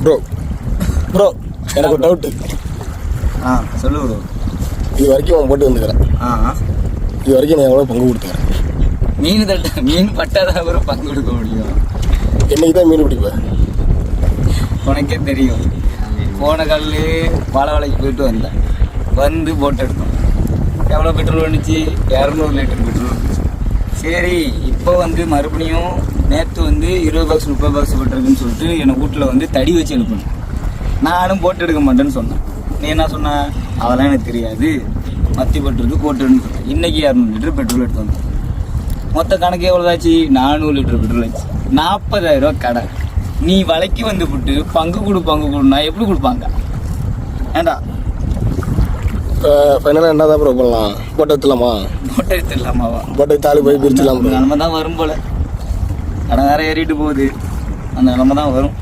Bro bro எனக்கு ஒரு doubt. சொல்லு ப்ரோ. இது வரைக்கும் அவன் போட்டு வந்துக்கிறேன். இது வரைக்கும் நான் எவ்வளோ பங்கு கொடுத்துக்கிறேன்? மீன் பட்டாதான் ப்ரோ பங்கு கொடுக்க முடியும். என்னைக்கு தான் மீன் பிடிப்பேன்? உனக்கே தெரியும். போன காலிலே பாலவாளைக்கு போயிட்டு வந்தேன். வந்து போட்டு எடுத்தோம். எவ்வளோ பெட்ரோல் வந்துச்சு? 200 லிட்டர் பெட்ரோல் வந்துச்சு. சரி, இப்போ வந்து மறுபடியும் நேற்று வந்து 20 பாக்ஸ் 30 பாக்ஸ் போட்டிருக்குன்னு சொல்லிட்டு என்னை வீட்டில் வந்து தடி வச்சு எழுப்பணும். நானும் போட்டு எடுக்க மாட்டேன்னு சொன்னேன். நீ என்ன சொன்ன? அதெல்லாம் எனக்கு தெரியாது, மத்தி போட்டுருக்கு போட்டுன்னு சொன்னேன். இன்றைக்கி 200 லிட்டர் பெட்ரோல் எடுத்து வந்தேன். மொத்த கணக்கு எவ்வளோதாச்சு? 400 லிட்டர் பெட்ரோல் ஆச்சு. 40,000 ரூபா கடை. நீ வலைக்கு வந்து விட்டு பங்கு கொடுனா எப்படி கொடுப்பாங்க? ஏண்டா ஃபைனலாக என்ன தான் ப்ரோ பண்ணலாம்? போட்டோ எடுத்துலாமா? போட்டோ எடுத்துடலாமாவா? போட்டோ தாலி போய் பிரிச்சுலாம். நிலமை தான் வரும் போல். கடை வேற ஏறிட்டு போகுது. அந்த நிலமை தான் வரும்.